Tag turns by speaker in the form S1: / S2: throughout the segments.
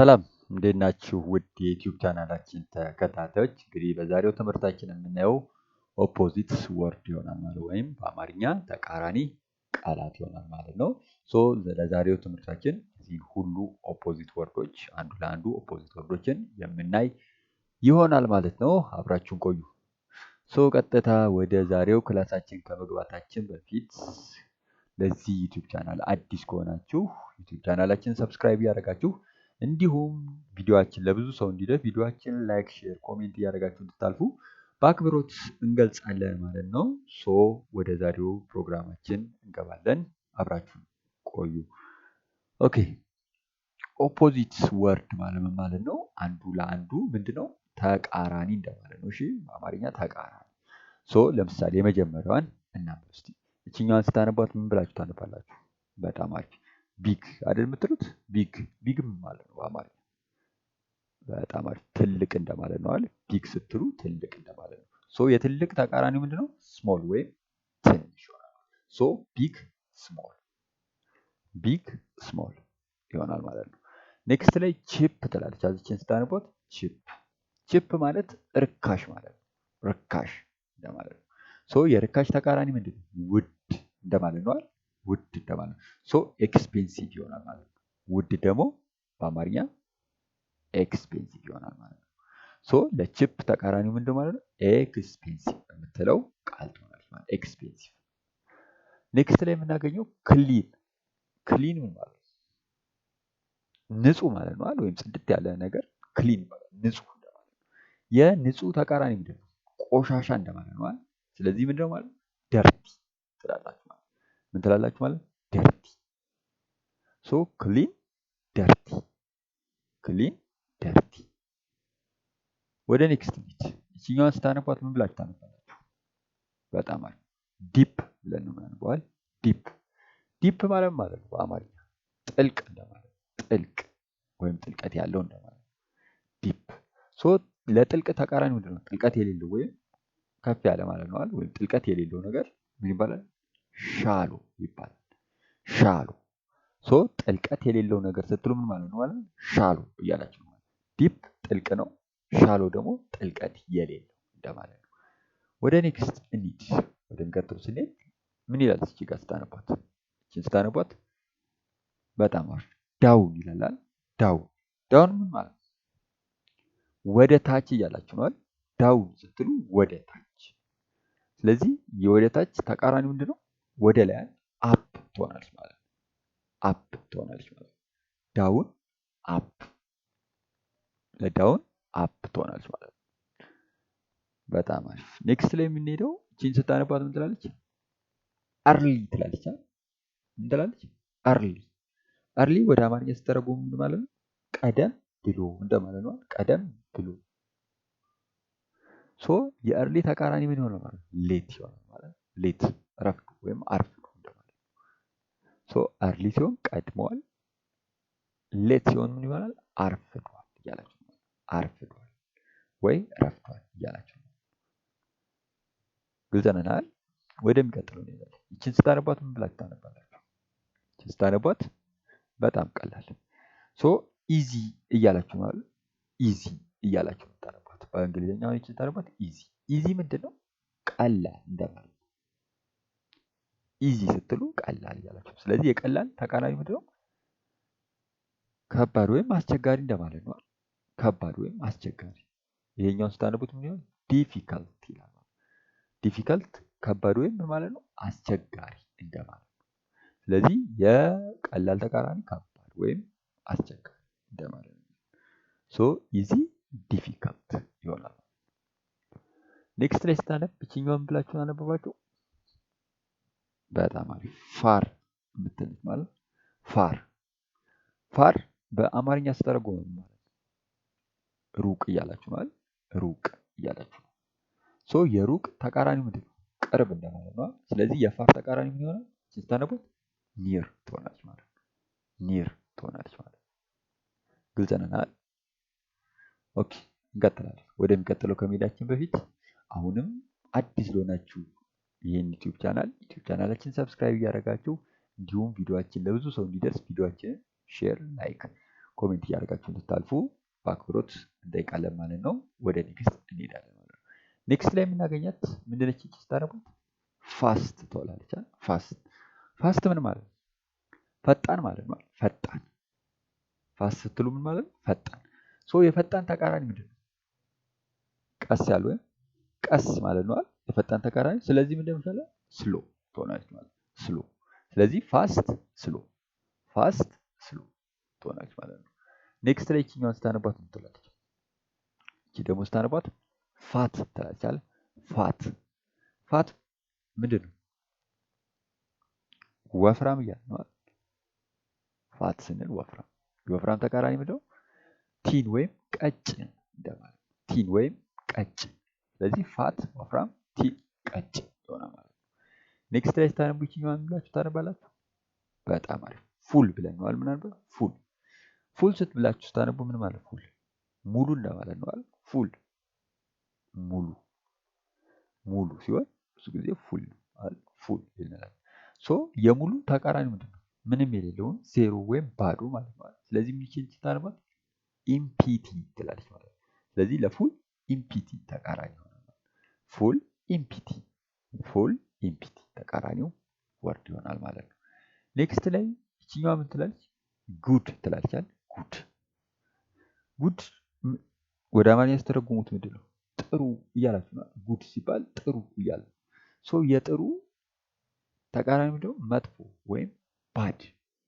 S1: ሰላም እንዴት ናችሁ? ውድ የዩቲዩብ ቻናላችን ተከታታዮች እንግዲህ በዛሬው ትምህርታችን የምናየው ኦፖዚት ወርድ ይሆናል ማለት ወይም በአማርኛ ተቃራኒ ቃላት ይሆናል ማለት ነው። ለዛሬው ትምህርታችን እዚህ ሁሉ ኦፖዚት ወርዶች አንዱ ለአንዱ ኦፖዚት ወርዶችን የምናይ ይሆናል ማለት ነው። አብራችሁን ቆዩ። ቀጥታ ወደ ዛሬው ክላሳችን ከመግባታችን በፊት ለዚህ ዩቲዩብ ቻናል አዲስ ከሆናችሁ ዩቲዩብ ቻናላችን ሰብስክራይብ ያደርጋችሁ እንዲሁም ቪዲዮአችን ለብዙ ሰው እንዲደርስ ቪዲዮአችን ላይክ፣ ሼር፣ ኮሜንት እያደረጋችሁ እንድታልፉ በአክብሮት እንገልጻለን ማለት ነው። ወደ ዛሬው ፕሮግራማችን እንገባለን። አብራችሁን ቆዩ። ኦኬ ኦፖዚት ወርድ ማለት ምን ማለት ነው? አንዱ ለአንዱ ምንድነው? ተቃራኒ እንደማለት ነው። እሺ በአማርኛ ተቃራኒ። ለምሳሌ የመጀመሪያዋን እናንብብ እስቲ። እቺኛዋን ስታነቧት ምን ብላችሁ ታነባላችሁ? በጣም አሪፍ ቢግ አይደል የምትሉት? ቢግ ምን ማለት ነው በአማርኛ? በጣም አሪፍ ትልቅ እንደማለት ነው አይደል? ቢግ ስትሉ ትልቅ እንደማለት ነው። የትልቅ ተቃራኒ ምንድነው? ስሞል ወይም ትንሽ ይሆናል። ቢግ ስሞል ይሆናል ማለት ነው። ኔክስት ላይ ቺፕ ትላለች። አዚችን ስታነቧት ቺፕ ማለት ርካሽ ማለት ነው። ርካሽ እንደማለት ነው። የርካሽ ተቃራኒ ምንድነው? ውድ እንደማለት ነው አይደል? ውድ እንደማለት ነው። ኤክስፔንሲቭ ይሆናል ማለት ነው። ውድ ደግሞ በአማርኛ ኤክስፔንሲቭ ይሆናል ማለት ነው። ለቺፕ ተቃራኒው ምንድን ማለት ነው? ኤክስፔንሲቭ የምትለው ቃል ትሆናለች ማለት ኤክስፔንሲቭ። ኔክስት ላይ የምናገኘው ክሊን ምን ማለት ነው? ንጹህ ማለት ነው አይደል? ወይም ጽድት ያለ ነገር ክሊን ማለት ንጹህ እንደማለት ነው። የንጹህ ተቃራኒ ምንድን ነው? ቆሻሻ እንደማለት ነው አይደል? ስለዚህ ምንድነው ማለት ነው? ደርቲ ትላላችሁ ማለት ምን ትላላችሁ ማለት ደርቲ። ክሊን ደርቲ። ወደ ኔክስት ቢት እቺኛዋን ስታነቧት ምን ብላችሁ ታነባላችሁ? በጣም አሪፍ ዲፕ ብለን ነው የምናነባው። ዲፕ ማለት ነው በአማርኛ ጥልቅ እንደማለት ጥልቅ ወይም ጥልቀት ያለው እንደማለት ዲፕ። ለጥልቅ ተቃራኒ ምንድን ነው? ጥልቀት የሌለው ወይም ከፍ ያለ ማለት ነው አይደል? ወይም ጥልቀት የሌለው ነገር ምን ይባላል? ሻሎ ይባላል። ሻሎ ጥልቀት የሌለው ነገር ስትሉ ምን ማለት ነው ማለት ነው? ሻሎ እያላችሁ ነው። ዲፕ ጥልቅ ነው፣ ሻሎ ደግሞ ጥልቀት የሌለው እንደማለት ነው። ወደ ኔክስት እንሂድ። ወደሚቀጥሉ ስንሄድ ምን ይላል? እዚህ ጋር ስታነቧት በጣም አሪፍ ዳውን ይላል። ዳውን ምን ማለት ነው? ወደ ታች እያላችሁ ነው አይደል? ዳውን ስትሉ ወደ ታች። ስለዚህ የወደ ታች ተቃራኒ ምንድነው? ወደ ላይ አፕ ትሆናለች ማለት ነው። አፕ ትሆናለች ማለት ነው። ዳውን አፕ፣ ለዳውን አፕ ትሆናለች ማለት ነው። በጣም አሪፍ። ኔክስት ላይ የምንሄደው እቺን ስታነባት ምን ትላለች? አርሊ ትላለች። ምን ትላለች? አርሊ ወደ አማርኛ ስተረጉም ምን ማለት ነው? ቀደም ብሎ እንደማለት ነው። ቀደም ብሎ። የአርሊ ተቃራኒ ምን ይሆናል ማለት ነው? ሌት ይሆናል ማለት ሌት ረፍዶ ወይም አርፍዶ እንደማለት ነው። አርሊ ሲሆን ቀድመዋል፣ ሌት ሲሆን ምን ይሆናል? አርፍዷል እያላችሁ ነው። አርፍዷል ወይ ረፍዷል እያላችሁ ነው። ግልጽ ነን አይደል? ወደሚቀጥለው እንሄዳለን። ይችን ስታነቧት ምን ብላችሁ ታነባላችሁ? ይችን ስታነቧት በጣም ቀላል ኢዚ እያላችሁ ነው አይደል? ኢዚ እያላችሁ ነው ታነቧት። በእንግሊዝኛው ይችን ስታነቧት ኢዚ ምንድን ነው? ቀላል እንደማለት ነው። ኢዚ ስትሉ ቀላል እያላችሁ። ስለዚህ የቀላል ተቃራኒ ምንድን ነው? ከባድ ወይም አስቸጋሪ እንደማለት ነው። ከባድ ወይም አስቸጋሪ። ይሄኛውን ስታነቡት ምን ይሆናል? ዲፊካልት ይላል። ዲፊካልት ከባድ ወይም ምን ማለት ነው? አስቸጋሪ እንደማለት ነው። ስለዚህ የቀላል ተቃራኒ ከባድ ወይም አስቸጋሪ እንደማለት ነው። ኢዚ ዲፊካልት ይሆናል። ኔክስት ላይ ስታነብ እቺኛውን ብላችሁ አነበባችሁ። በጣም አሪፍ ፋር የምትሉት ማለት ፋር በአማርኛ ስተረጎም ማለት ሩቅ እያላችሁ ማለት ሩቅ እያላችሁ ነው። የሩቅ ተቃራኒ ምንድን ነው? ቅርብ እንደማለት ነው። ስለዚህ የፋር ተቃራኒ ምን ይሆናል? ስታነቡት ኒር ትሆናለች ማለት ነው። ኒር ትሆናለች ማለት ነው። ግልጽ ነን አይደል? ኦኬ እንቀጥላለን። ወደሚቀጥለው ከመሄዳችን በፊት አሁንም አዲስ ለሆናችሁ ይህን ዩቲዩብ ቻናላችን ሰብስክራይብ እያደረጋችሁ እንዲሁም ቪዲዮአችን ለብዙ ሰው እንዲደርስ ቪዲዮአችንን ሼር፣ ላይክ ኮሜንት እያደረጋችሁ እንድታልፉ በአክብሮት እንጠይቃለን ማለት ነው። ወደ ኔክስት እንሄዳለን ማለት ነው። ኔክስት ላይ የምናገኛት ምንድነች? እቺ ስታነቡት ፋስት ትሆናለች። ፋስት ምን ማለት ነው? ፈጣን ማለት ነው። ፈጣን ፋስት ስትሉ ምን ማለት ነው? ፈጣን። የፈጣን ተቃራኒ ምንድን ነው? ቀስ ያለ ወይም ቀስ ማለት ነው። የፈጣን ተቃራኒ። ስለዚህ ምንድን ነው? ስሎ ትሆናለች ማለት ስሎ። ስለዚህ ፋስት ስሎ ትሆናለች ማለት ነው። ኔክስት ላይ ይችኛዋን ስታነቧት ምን ትላለች? እቺ ደግሞ ስታነቧት ፋት ትላለች። ፋት ምንድን ነው? ወፍራም እያለ ነው። ፋት ስንል ወፍራም። የወፍራም ተቃራኒ ምንድን ነው? ቲን ወይም ቀጭን እንደማለት። ቲን ወይም ቀጭን። ስለዚህ ፋት ወፍራም፣ ቲን ቀጭን ይሆናል ማለት ነው። ኔክስት ላይ ስታነቡ ይችኛዋን ብላችሁ ታነባላችሁ። በጣም አሪፍ። ፉል ብለን ነው ምናልባት ፉል ስትብላችሁ ስታነቡ ምን ማለት? ፉል ሙሉ እንደማለት ነው አይደል? ፉል ሙሉ ሲሆን ብዙ ጊዜ ፉል ነው አይደል? ፉል ይላል። የሙሉ ተቃራኒ ምንድን ነው? ምንም የሌለውን ዜሮ ወይም ባዶ ማለት ነው። ስለዚህ ምን ይችላል ስታነቧት ኢምፒቲ ትላለች ማለት ነው። ስለዚህ ለፉል ኢምፒቲ ተቃራኒ ይሆናል። ፉል ኢምፒቲ ተቃራኒው ወርድ ይሆናል ማለት ነው። ኔክስት ላይ ይችኛዋ ምን ትላለች? ጉድ ትላለች። ጉድ ወደ አማርኛ ስተረጉሙት ምንድን ነው? ጥሩ እያላችሁ ነው። ጉድ ሲባል ጥሩ እያለ የጥሩ ተቃራኒ ምንድን ነው? መጥፎ ወይም ባድ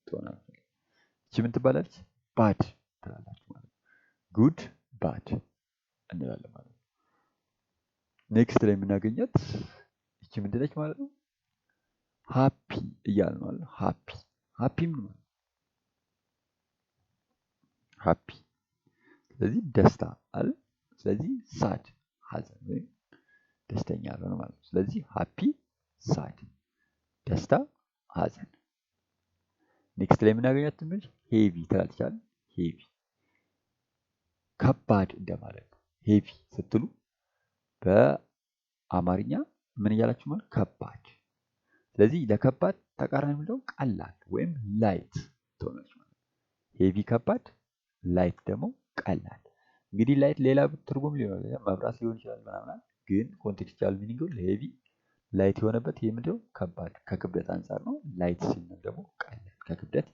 S1: ትሆናለች። እቺ ምን ትባላለች? ባድ ትላላችሁ ማለት ነው። ጉድ ባድ እንላለን ማለት ነው። ኔክስት ላይ የምናገኛት እቺ ምንድነች ማለት ነው? ሃፒ እያለ ነው ማለት ነው። ሃፒ ምን ማለት? ሃፒ ስለዚህ ደስታ አለ። ስለዚህ ሳድ ሀዘን ወይም ደስተኛ ያልሆነ ማለት ነው። ስለዚህ ሃፒ ሳድ ደስታ ሀዘን። ኔክስት ላይ የምናገኛት ትንሽ ሄቪ ትላለች። ሄቪ ከባድ እንደማለት ነው። ሄቪ ስትሉ በአማርኛ ምን እያላችሁ ማለት? ከባድ። ስለዚህ ለከባድ ተቃራኒ ምንድነው? ቀላል ወይም ላይት ትሆናለች ማለት ነው። ሄቪ ከባድ፣ ላይት ደግሞ ቀላል። እንግዲህ ላይት ሌላ ትርጉም ሊሆን ይችላል፣ መብራት ሊሆን ይችላል ምናምን። ግን ኮንቴክስቹዋል ሚኒንግ ለሄቪ ላይት የሆነበት ይሄ ምንድነው? ከባድ ከክብደት አንጻር ነው። ላይት ሲል ደግሞ ቀላል ከክብደት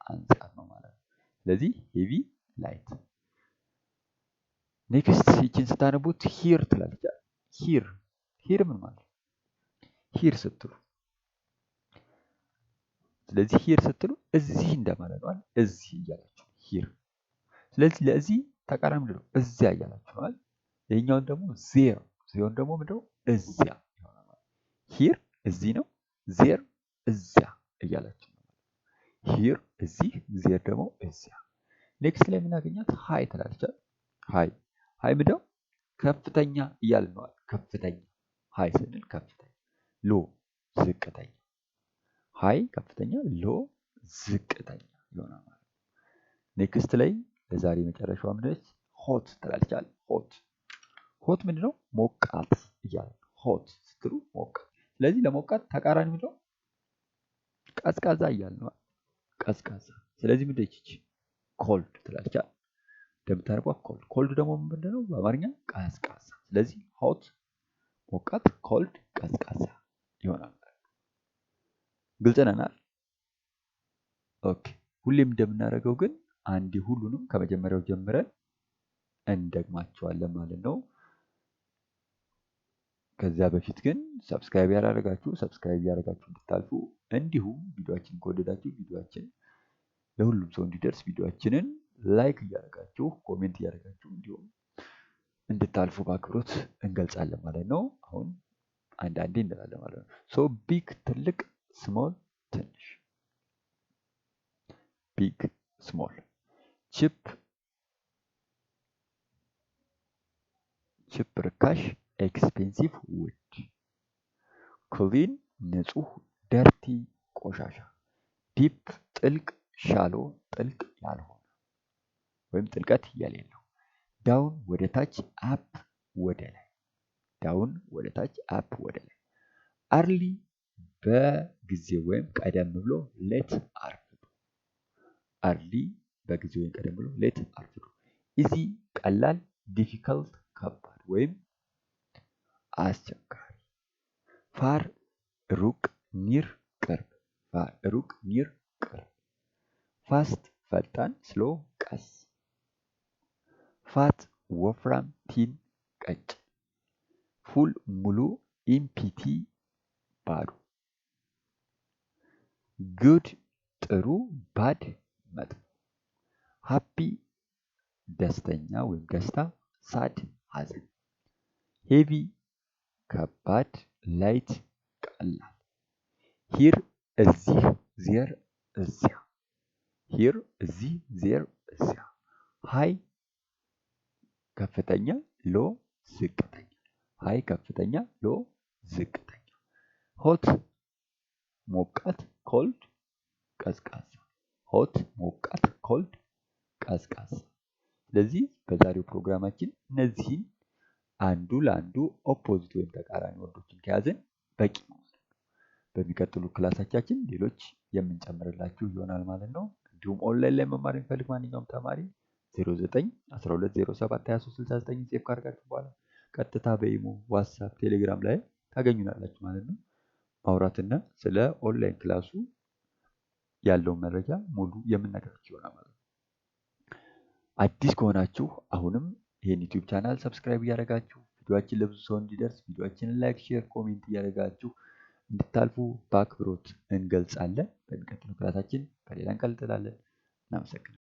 S1: አንጻር ነው ማለት ነው። ስለዚህ ሄቪ ላይት። ኔክስት ይችን ስታነቡት ሂር ትላለች። ሂር ምን ማለት? ሂር ስትሉ ስለዚህ ሂር ስትሉ እዚህ እንደማለት ነው። እዚህ እያላችሁ ሂር። ስለዚህ ለዚህ ተቃራኒ ምንድነው? እዚያ እያላችሁ ነው። ይሄኛውን ደግሞ ዜር ሲሆን ደግሞ ምንድነው? እዚያ ይሆናል። ሂር እዚህ ነው። ዜር እዚያ እያላችሁ ነው። ሂር እዚህ፣ ዜር ደግሞ እዚያ። ኔክስት ላይ የምናገኛት ሃይ ትላለች። ሃይ ምንድነው? ከፍተኛ እያልን ነው። ከፍተኛ ሃይ ስንል ከፍተኛ፣ ሎ ዝቅተኛ። ሃይ ከፍተኛ፣ ሎ ዝቅተኛ ይሆናል ማለት ነው። ኔክስት ላይ ለዛሬ መጨረሻዋ ምንድነች? ሆት ትላለች። ሆት ምንድነው? ሞቃት እያለ ሆት ስትሉ ሞቃት። ስለዚህ ለሞቃት ተቃራኒ ምንድነው? ቀዝቃዛ እያለ ነው። ቀዝቃዛ። ስለዚህ ምንድነች? ኮልድ ትላለች። እንደምታርቋት ኮልድ ደግሞ ምንድነው? በአማርኛ ቀዝቃዛ። ስለዚህ ሆት ሞቃት፣ ኮልድ ቀዝቃዛ ይሆናል። ግልጽ ነናል? ኦኬ። ሁሌም እንደምናደርገው ግን አንዴ ሁሉንም ከመጀመሪያው ጀምረን እንደግማቸዋለን ማለት ነው። ከዚያ በፊት ግን ሰብስክራይብ ያላደረጋችሁ ሰብስክራይብ ያደረጋችሁ እንድታልፉ፣ እንዲሁም ቪዲዮአችንን ከወደዳችሁ ቪዲዮአችን ለሁሉም ሰው እንዲደርስ ቪዲዮአችንን ላይክ እያደረጋችሁ ኮሜንት እያደረጋችሁ እንዲሁም እንድታልፉ በአክብሮት እንገልጻለን ማለት ነው። አሁን አንዳንዴ እንላለን ማለት ነው። ቢግ ትልቅ፣ ስሞል ትንሽ፣ ቢግ ስሞል። ቺፕ ርካሽ፣ ኤክስፔንሲቭ ውድ። ክሊን ንጹህ፣ ደርቲ ቆሻሻ። ዲፕ ጥልቅ፣ ሻሎ ጥልቅ ያልሆነ ወይም ጥልቀት የሌለው። ዳውን ወደ ታች፣ አፕ ወደ ላይ። ዳውን ወደ ታች፣ አፕ ወደ ላይ። አርሊ በጊዜ ወይም ቀደም ብሎ፣ ሌት አርፍዶ። አርሊ በጊዜው ወይም ቀደም ብሎ ሌት አርፍዶ። ኢዚ ቀላል፣ ዲፊካልት ከባድ ወይም አስቸጋሪ። ፋር ሩቅ፣ ኒር ቅርብ። ፋር ሩቅ፣ ኒር ቅርብ። ፋስት ፈጣን፣ ስሎ ቀስ። ፋት ወፍራም፣ ቲን ቀጭን። ፉል ሙሉ፣ ኢምፒቲ ባዶ። ጉድ ጥሩ፣ ባድ መጥፎ። ሃፒ ደስተኛ ወይም ደስታ፣ ሳድ ሐዘን። ሄቪ ከባድ፣ ላይት ቀላል። ሂር እዚህ፣ ዜር እዚያ። ሂር እዚህ፣ ዜር እዚያ። ሃይ ከፍተኛ፣ ሎ ዝቅተኛ። ሃይ ከፍተኛ፣ ሎ ዝቅተኛ። ሆት ሞቃት፣ ኮልድ ቀዝቃዛ። ሆት ሞቃት፣ ኮልድ ቀዝቃዛ። ስለዚህ በዛሬው ፕሮግራማችን እነዚህን አንዱ ለአንዱ ኦፖዚት ወይም ተቃራኒ ወርዶችን ከያዘን በቂ ነው። በሚቀጥሉ ክላሶቻችን ሌሎች የምንጨምርላችሁ ይሆናል ማለት ነው። እንዲሁም ኦንላይን ላይ መማር የሚፈልግ ማንኛውም ተማሪ 0912072369 ሴቭ ካደረጋችሁ በኋላ ቀጥታ በኢሞ፣ ዋትስአፕ፣ ቴሌግራም ላይ ታገኙናላችሁ ማለት ነው። ማውራትና ስለ ኦንላይን ክላሱ ያለውን መረጃ ሙሉ የምናደርጋችሁ ይሆናል ማለት ነው። አዲስ ከሆናችሁ አሁንም ይሄን ዩቲዩብ ቻናል ሰብስክራይብ እያደረጋችሁ ቪዲዮአችን ለብዙ ሰው እንዲደርስ ቪዲዮአችንን ላይክ፣ ሼር፣ ኮሜንት እያደረጋችሁ እንድታልፉ በአክብሮት እንገልጻለን። በሚቀጥለው ክላሳችን በሌላ እንቀጥላለን። እናመሰግናለን።